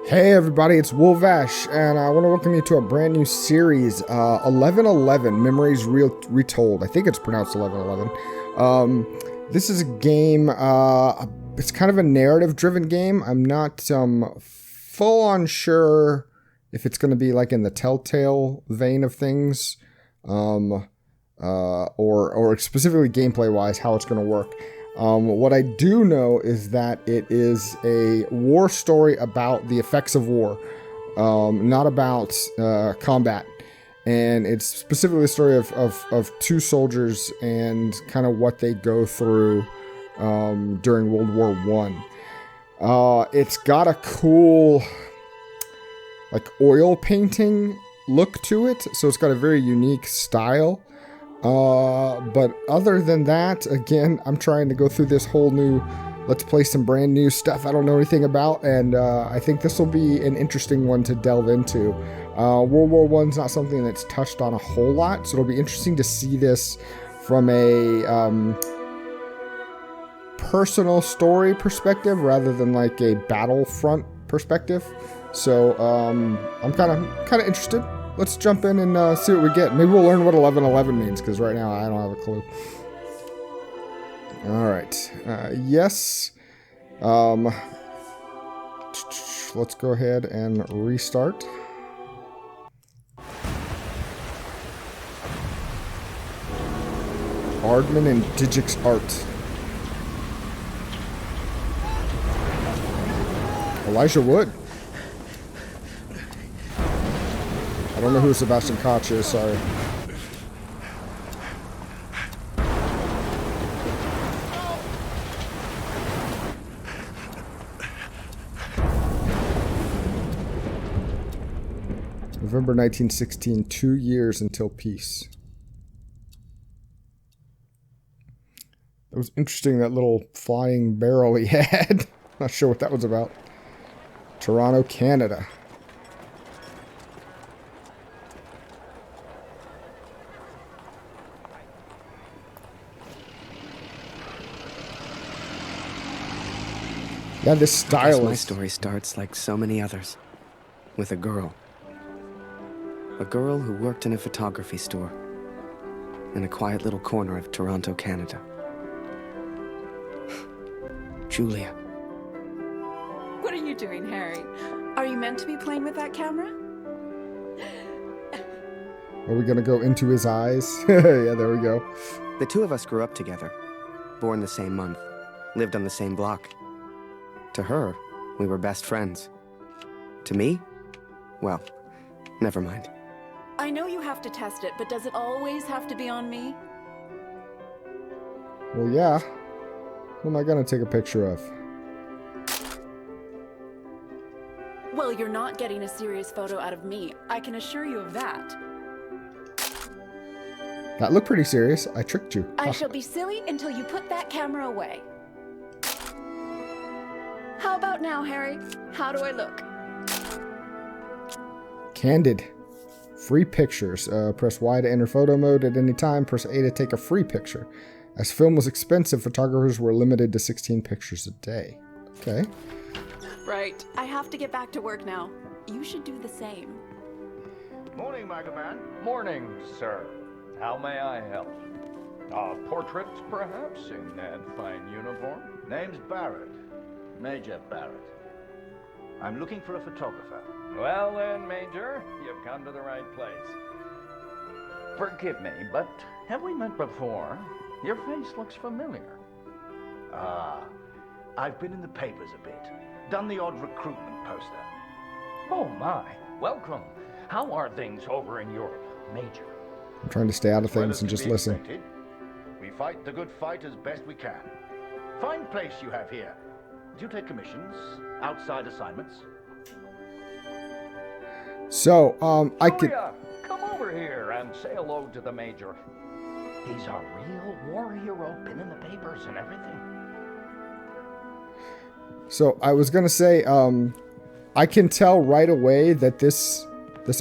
Hey everybody, it's Wolvash, and I want to welcome you to a brand new series, 1111, Memories Retold. I think it's pronounced 1111. This is a game, it's kind of a narrative-driven game. I'm not full-on sure if it's going to be like in the Telltale vein of things, or specifically gameplay-wise, how it's going to work. What I do know is that it is a war story about the effects of war, not about combat. And it's specifically the story of two soldiers and kind of what they go through during World War I. It's got a cool, like, oil painting look to it, so it's got a very unique style. But other than that, again, I'm trying to go through this whole new, let's play some brand new stuff I don't know anything about, and I think this will be an interesting one to delve into. World War I's not something that's touched on a whole lot, so it'll be interesting to see this from a personal story perspective rather than like a battlefront perspective. So I'm kind of interested. Let's jump in and see what we get. Maybe we'll learn what 1111 means, because right now I don't have a clue. Alright. Yes. Let's go ahead and restart. Ardman and Digix Art. Elijah Wood. I don't know who Sebastian Koch is, sorry. November 1916, 2 years until peace. It was interesting, that little flying barrel he had. Not sure what that was about. Toronto, Canada. Yeah, this style. My story starts like so many others, with a girl. A girl who worked in a photography store in a quiet little corner of Toronto, Canada. Julia. What are you doing, Harry? Are you meant to be playing with that camera? Are we gonna go into his eyes? Yeah, there we go. The two of us grew up together, born the same month, lived on the same block. To her, we were best friends. To me? Well, never mind. I know you have to test it, but does it always have to be on me? Well, yeah. Who am I gonna take a picture of? Well, you're not getting a serious photo out of me. I can assure you of that. That looked pretty serious. I tricked you. I shall be silly until you put that camera away. How about now, Harry? How do I look? Candid. Free pictures. Press Y to enter photo mode at any time. Press A to take a free picture. As film was expensive, photographers were limited to 16 pictures a day. Okay. Right. I have to get back to work now. You should do the same. Morning, Magaman. Morning, sir. How may I help? A portrait, perhaps, in that fine uniform? Name's Barrett. Major Barrett. I'm looking for a photographer. Well then, Major, you've come to the right place. Forgive me, but have we met before? Your face looks familiar. Ah, I've been in the papers a bit. Done the odd recruitment poster. Oh my, welcome. How are things over in Europe, Major? I'm trying to stay out of things and just listen. Expected. We fight the good fight as best we can. Fine place you have here. Do you take commissions? Outside assignments? So, I could... Julia, come over here and say hello to the Major. He's a real war hero, been in the papers and everything. So, I was gonna say, I can tell right away that this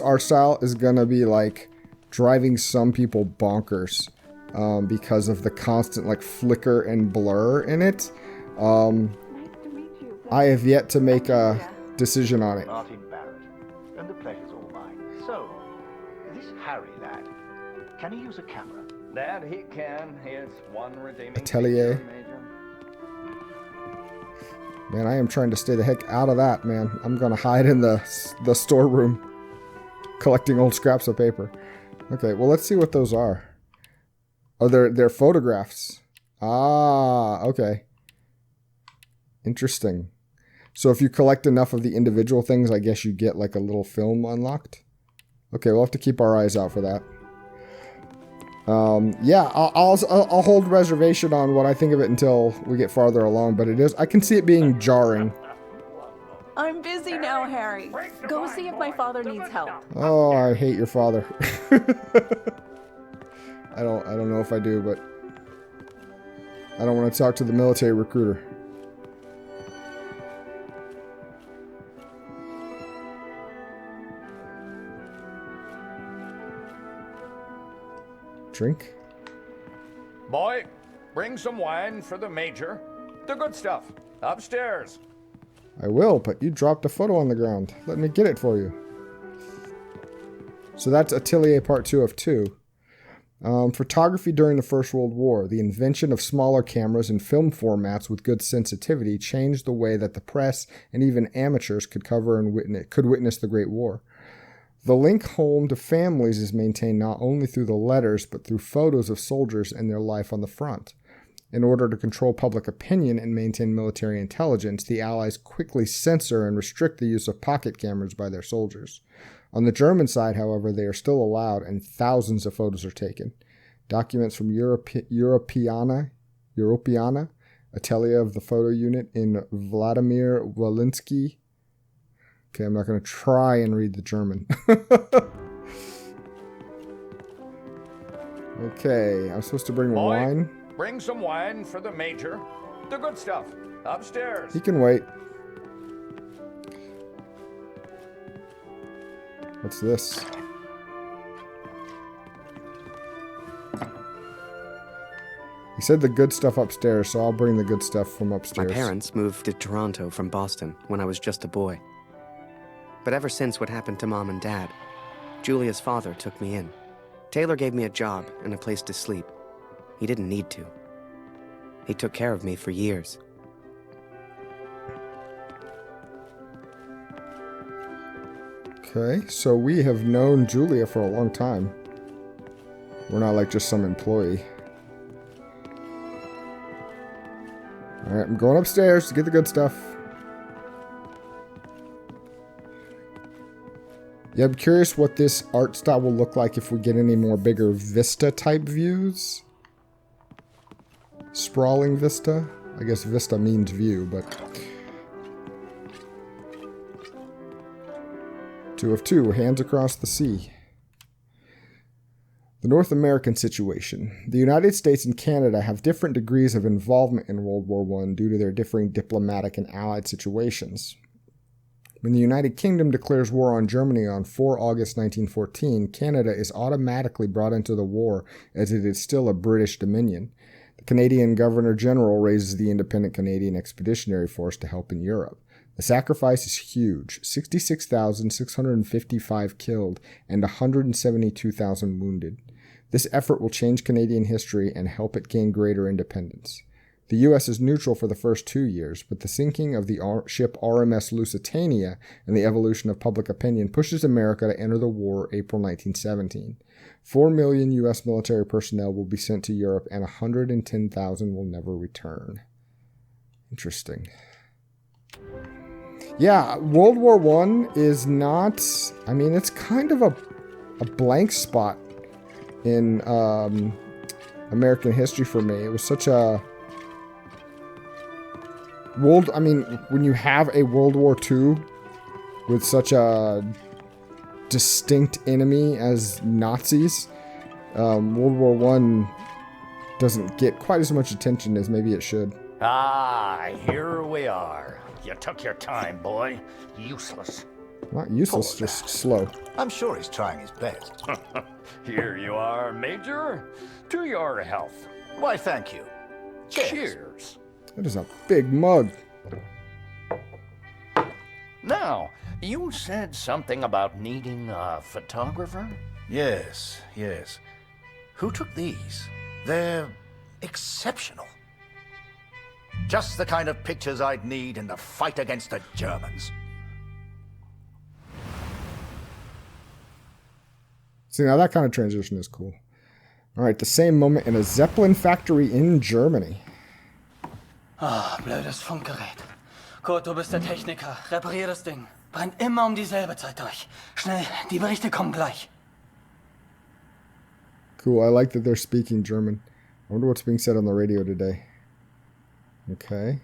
art style is gonna be, like, driving some people bonkers, because of the constant, like, flicker and blur in it. I have yet to make a decision on it. Martin Barrett, and the pleasure's all mine. So, this Harry lad, can he use a camera? That he can. His one redeeming Atelier. feature, Major. Man, I am trying to stay the heck out of that, man. I'm gonna hide in the storeroom, collecting old scraps of paper. Okay, well, let's see what those are. Oh, they're photographs. Ah, okay. Interesting. So if you collect enough of the individual things, I guess you get like a little film unlocked. Okay, we'll have to keep our eyes out for that. Yeah, I'll hold reservation on what I think of it until we get farther along, but I can see it being jarring. I'm busy now, Harry. Go see if my father needs help. Oh, I hate your father. I don't know if I do, but I don't want to talk to the military recruiter. Drink? Boy, bring some wine for the Major. The good stuff. Upstairs. I will, but you dropped a photo on the ground. Let me get it for you. So that's Atelier Part 2 of 2. Photography during the First World War. The invention of smaller cameras and film formats with good sensitivity changed the way that the press and even amateurs could cover and witness the Great War. The link home to families is maintained not only through the letters, but through photos of soldiers and their life on the front. In order to control public opinion and maintain military intelligence, the Allies quickly censor and restrict the use of pocket cameras by their soldiers. On the German side, however, they are still allowed, and thousands of photos are taken. Documents from Europeana, Atelier of the Photo Unit in Vladimir Walensky. Okay, I'm not going to try and read the German. Okay, I'm supposed to bring wine. Bring some wine for the Major. The good stuff. Upstairs. He can wait. What's this? He said the good stuff upstairs, so I'll bring the good stuff from upstairs. My parents moved to Toronto from Boston when I was just a boy. But ever since what happened to Mom and Dad, Julia's father took me in. Taylor gave me a job and a place to sleep. He didn't need to. He took care of me for years. Okay, so we have known Julia for a long time. We're not like just some employee. Alright, I'm going upstairs to get the good stuff. Yeah, I'm curious what this art style will look like if we get any more bigger vista type views. Sprawling vista. I guess vista means view, but 2 of 2, hands across the sea. The North American situation. The United States and Canada have different degrees of involvement in World War I due to their differing diplomatic and allied situations. When the United Kingdom declares war on Germany on 4 August 1914, Canada is automatically brought into the war as it is still a British dominion. The Canadian Governor-General raises the Independent Canadian Expeditionary Force to help in Europe. The sacrifice is huge, 66,655 killed and 172,000 wounded. This effort will change Canadian history and help it gain greater independence. The U.S. is neutral for the first 2 years, but the sinking of the ship RMS Lusitania and the evolution of public opinion pushes America to enter the war April 1917. 4 million U.S. military personnel will be sent to Europe and 110,000 will never return. Interesting. Yeah, World War I is not... I mean, it's kind of a blank spot in American history for me. It was such a... when you have a World War II with such a distinct enemy as Nazis, World War I doesn't get quite as much attention as maybe it should. Ah, here we are. You took your time, boy. Useless. Not useless, just slow. I'm sure he's trying his best. Here you are, Major. To your health. Why, thank you. Cheers. Cheers. That is a big mug. Now, you said something about needing a photographer? Yes, yes. Who took these? They're exceptional. Just the kind of pictures I'd need in the fight against the Germans. See, now that kind of transition is cool. All right, the same moment in a Zeppelin factory in Germany. Ah, blödes Funkgerät. Kurt, du bist der Techniker. Reparier das Ding. Brennt immer dieselbe Zeit durch. Schnell, die Berichte kommen gleich. Cool, I like that they're speaking German. I wonder what's being said on the radio today. Okay.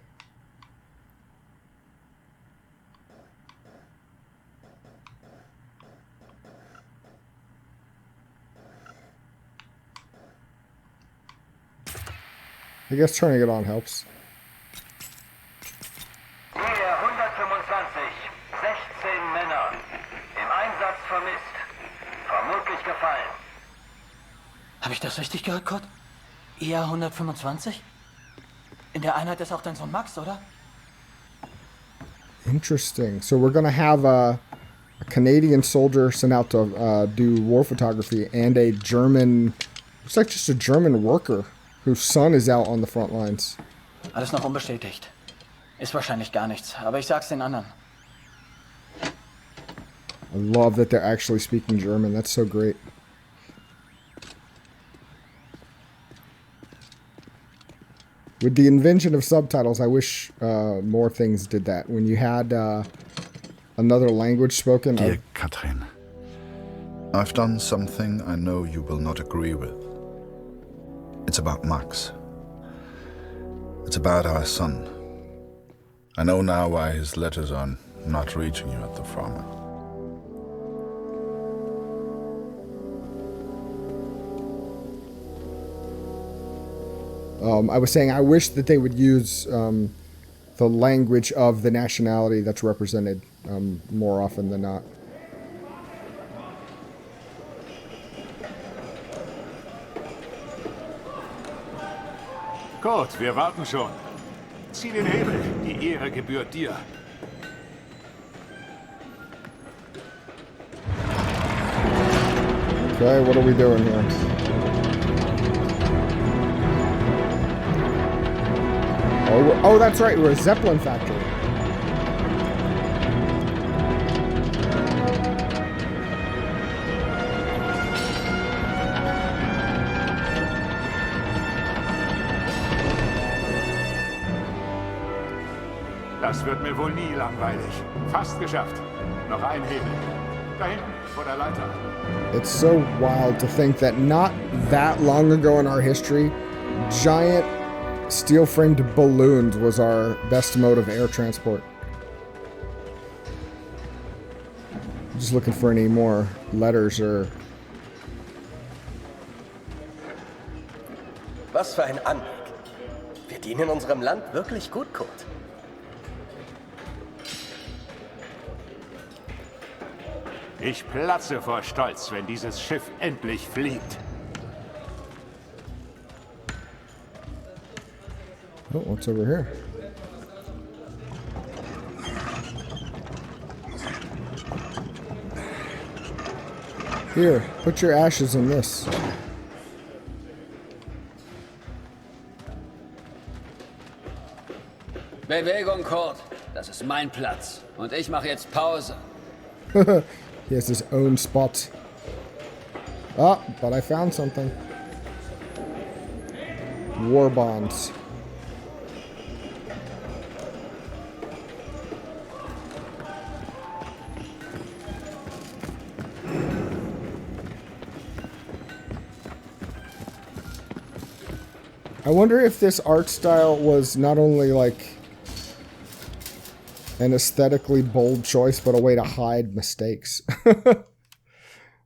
I guess turning it on helps. Hier 125, 16 Männer. Im Einsatz vermisst. Vermutlich gefallen. Habe ich das richtig gehört, Kurt? ER 125? In der Einheit ist auch dein Sohn Max, oder? Interesting. So we're going to have a Canadian soldier sent out to do war photography and a German, looks like just a German worker whose son is out on the front lines. Alles noch unbestätigt. Ist wahrscheinlich gar nichts, aber ich sag's den anderen. I love that they're actually speaking German. That's so great. With the invention of subtitles, I wish more things did that. When you had another language spoken. Dear Katrin, I've done something I know you will not agree with. It's about Max. It's about our son. I know now why his letters are not reaching you at the farm. I was saying I wish that they would use the language of the nationality that's represented more often than not. Kurt, wir warten schon. Zieh den Hebel, die Ehre gebührt dir. Okay, what are we doing here? Oh, that's right, we're a Zeppelin factory. Das wird mir wohl nie langweilig. Fast geschafft. Noch ein Hebel. Da hinten, vor der Leiter. It's so wild to think that not that long ago in our history, giant steel-framed balloons was our best mode of air transport. Just looking for any more letters or... Was für ein Anblick. Wir dienen unserem Land wirklich gut, Kurt. Ich platze vor Stolz, wenn dieses Schiff endlich fliegt. Oh, what's over here? Here, put your ashes in this. Bewegung, Kurt. Das ist mein Platz. Und ich mache jetzt Pause. He has his own spot. Ah, but I found something. War bonds. I wonder if this art style was not only like an aesthetically bold choice, but a way to hide mistakes.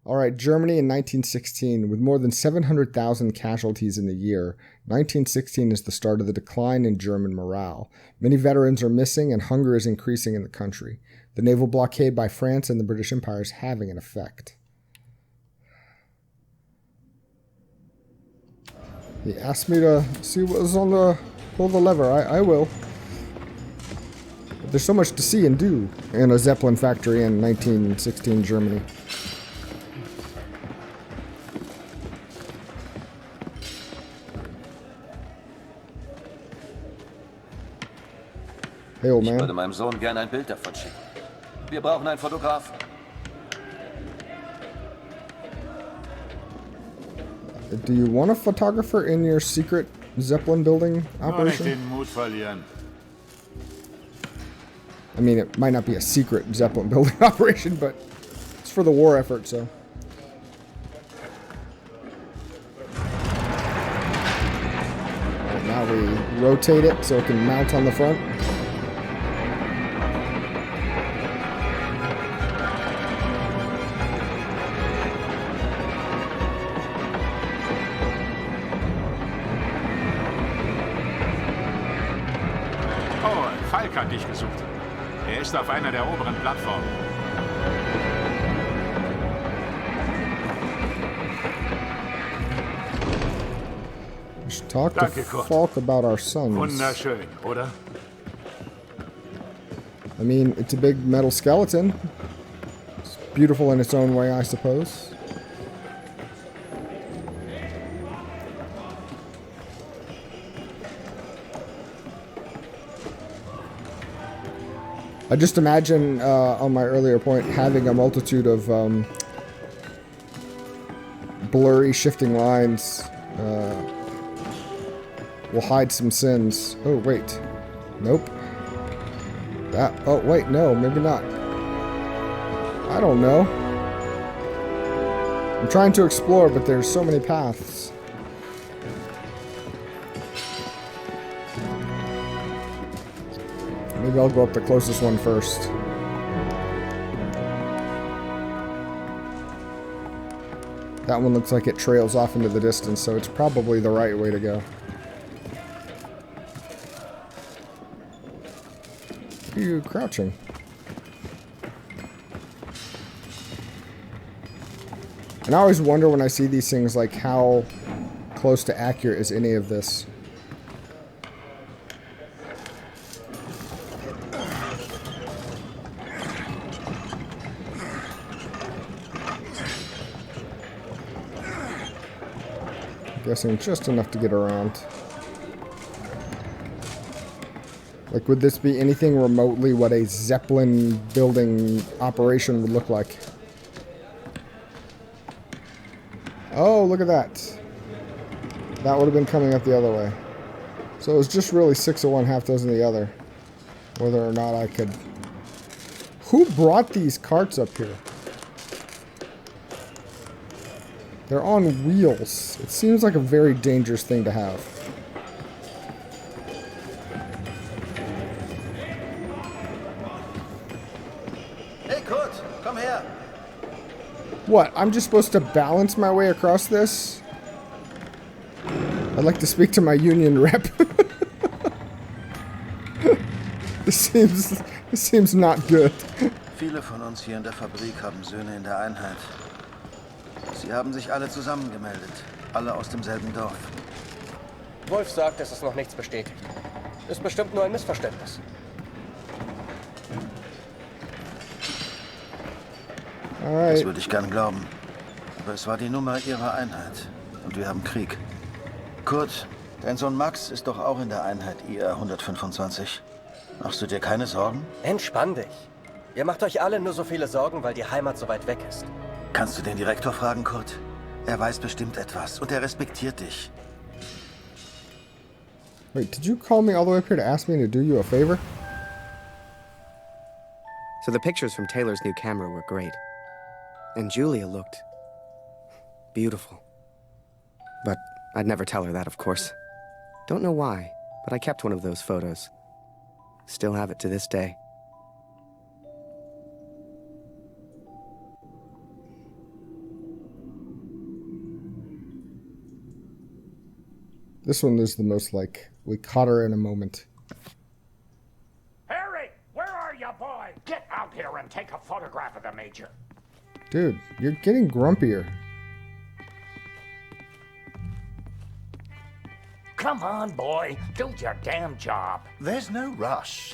All right, Germany in 1916, with more than 700,000 casualties in the year. 1916 is the start of the decline in German morale. Many veterans are missing, and hunger is increasing in the country. The naval blockade by France and the British Empire is having an effect. He asked me to see what was on the... pull the lever. I will. But there's so much to see and do in a Zeppelin factory in 1916 Germany. Hey, old Ich man. würde meinem Sohn gerne ein Bild davon schicken. Wir brauchen einen Fotografen. Do you want a photographer in your secret Zeppelin building Nur nicht operation? den Mut verlieren. I mean, it might not be a secret Zeppelin building operation, but it's for the war effort, so. Alright, now we rotate it so it can mount on the front. Oh, Falk hat dich gesucht. Er ist auf einer der oberen Plattformen. We should talk to Danke, Koch. Falk about our sons. Wunderschön, oder? I mean, it's a big metal skeleton. It's beautiful in its own way, I suppose. I just imagine, on my earlier point, having a multitude of blurry, shifting lines will hide some sins. Oh, wait. Nope. That. Oh, wait, no, maybe not. I don't know. I'm trying to explore, but there's so many paths. Maybe I'll go up the closest one first. That one looks like it trails off into the distance, so it's probably the right way to go. Why are you crouching? And I always wonder when I see these things, like, how close to accurate is any of this? Guessing just enough to get around. Like, would this be anything remotely what a Zeppelin building operation would look like? Oh, look at that. That would have been coming up the other way. So it was just really 6 of one, half dozen of the other. Whether or not I could... Who brought these carts up here? They're on wheels. It seems like a very dangerous thing to have. Hey, Kurt, komm her. What? I'm just supposed to balance my way across this? I'd like to speak to my union rep. This seems not good. Viele von uns hier in der Fabrik haben Söhne in der Einheit. Sie haben sich alle zusammengemeldet. Alle aus demselben Dorf. Wolf sagt, es ist noch nichts bestätigt. Ist bestimmt nur ein Missverständnis. Das würde ich gern glauben. Aber es war die Nummer ihrer Einheit. Und wir haben Krieg. Kurt, dein Sohn Max ist doch auch in der Einheit IR 125. Machst du dir keine Sorgen? Entspann dich. Ihr macht euch alle nur so viele Sorgen, weil die Heimat so weit weg ist. Kannst du den Direktor fragen, Kurt? Er weiß bestimmt etwas und er respektiert dich. Wait, did you call me all the way up here to ask me to do you a favor? So the pictures from Taylor's new camera were great. And Julia looked beautiful. But I'd never tell her that, of course. Don't know why, but I kept one of those photos. Still have it to this day. This one is the most like, we caught her in a moment. Harry, where are you, boy? Get out here and take a photograph of the Major. Dude, you're getting grumpier. Come on, boy. Do your damn job. There's no rush.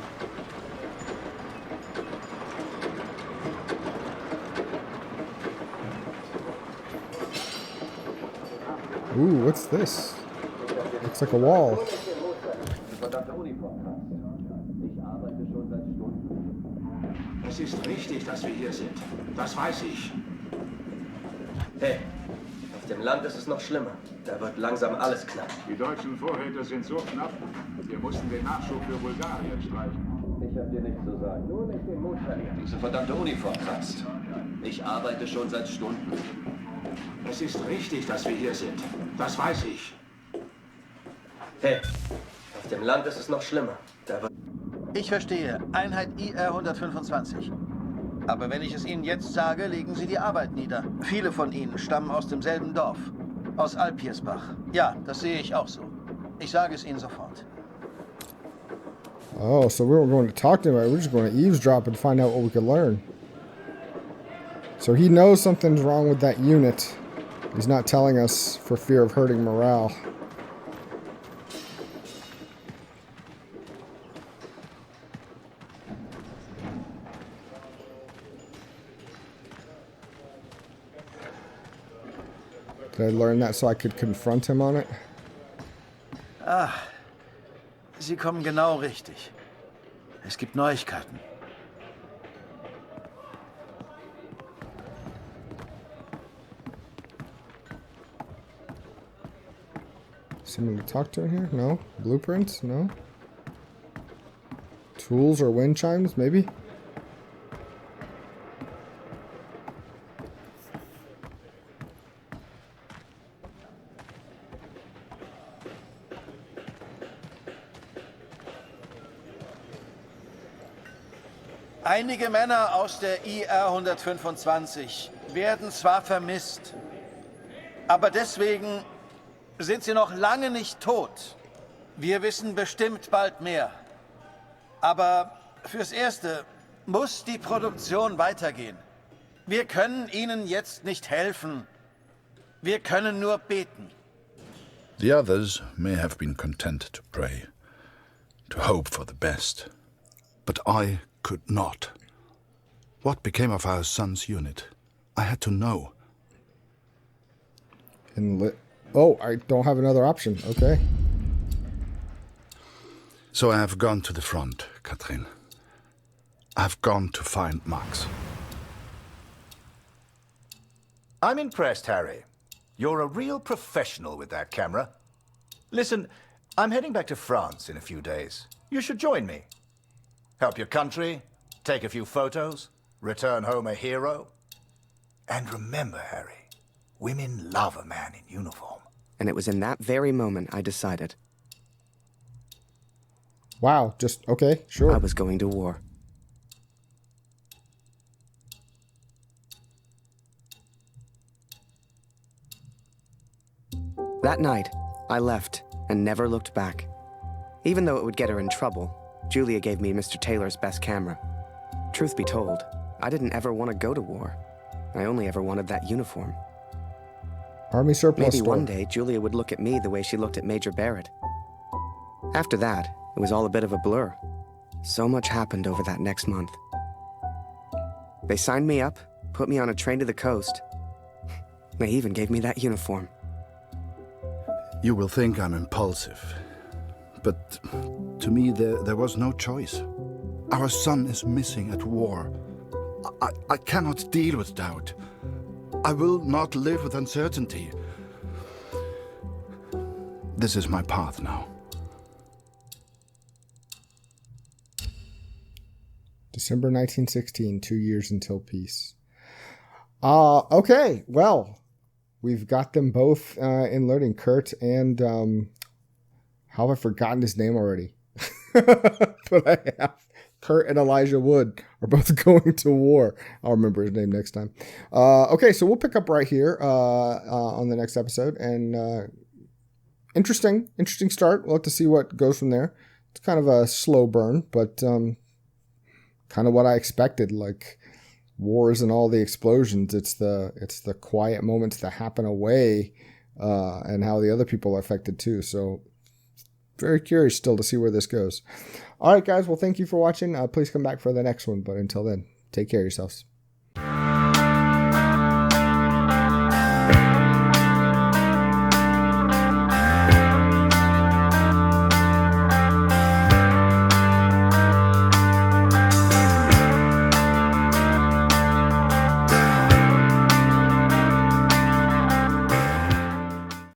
Ooh, what's this? Looks like a wall. Es ist richtig, dass wir hier sind. Das weiß ich. Hey, auf dem Land ist es noch schlimmer. Da wird langsam alles knapp. Die deutschen Vorräte sind so knapp, wir mussten den Nachschub für Bulgarien streichen. Ich hab dir nichts zu sagen. Nur nicht den Mut verlieren. Diese verdammte Uniform passt. Ich arbeite schon seit Stunden. Es ist richtig, dass wir hier sind. Das weiß ich. Hey, auf dem Land ist es noch schlimmer. Da wird... Ich verstehe. Einheit IR 125. Aber wenn ich es Ihnen jetzt sage, legen Sie die Arbeit nieder. Viele von Ihnen stammen aus demselben Dorf. Aus Alpiersbach. Ja, das sehe ich auch so. Ich sage es Ihnen sofort. Oh, so we weren't going to talk to him. We're just going to eavesdrop and find out what we could learn. So he knows something's wrong with that unit. He's not telling us for fear of hurting morale. Did I learn that so I could confront him on it? Ah, Sie kommen genau richtig. Es gibt Neuigkeiten. Someone to talk to in here? No. Blueprints? No. Tools or wind chimes? Maybe? Einige Männer aus der IR 125 werden zwar vermisst, aber deswegen sind sie noch lange nicht tot. Wir wissen bestimmt bald mehr. Aber fürs Erste muss die Produktion weitergehen. Wir können ihnen jetzt nicht helfen. Wir können nur beten. The others may have been content to pray, to hope for the best. But I could not. What became of our son's unit? I had to know. Oh, I don't have another option. Okay. So I have gone to the front, Katrin. I've gone to find Max. I'm impressed, Harry. You're a real professional with that camera. Listen, I'm heading back to France in a few days. You should join me. Help your country, take a few photos, return home a hero. And remember, Harry, women love a man in uniform. And it was in that very moment I decided. Wow, just, okay, sure. I was going to war. That night, I left and never looked back. Even though it would get her in trouble, Julia gave me Mr. Taylor's best camera. Truth be told, I didn't ever want to go to war. I only ever wanted that uniform. Army surplus Maybe store. one day Julia would look at me the way she looked at Major Barrett. After that, it was all a bit of a blur. So much happened over that next month. They signed me up, put me on a train to the coast. They even gave me that uniform. You will think I'm impulsive, but to me there was no choice. Our son is missing at war. I cannot deal with doubt. I will not live with uncertainty. This is my path now. December 1916, 2 years until peace. Okay, well, we've got them both in loading, Kurt and, how have I forgotten his name already? But I have. Kurt and Elijah Wood are both going to war. I'll remember his name next time. Okay, so we'll pick up right here on the next episode. And interesting start. We'll have to see what goes from there. It's kind of a slow burn, but kind of what I expected. Like, war isn't all the explosions. It's the quiet moments that happen away and how the other people are affected too. So very curious still to see where this goes. All right, guys. Well, thank you for watching. Please come back for the next one. But until then, take care of yourselves.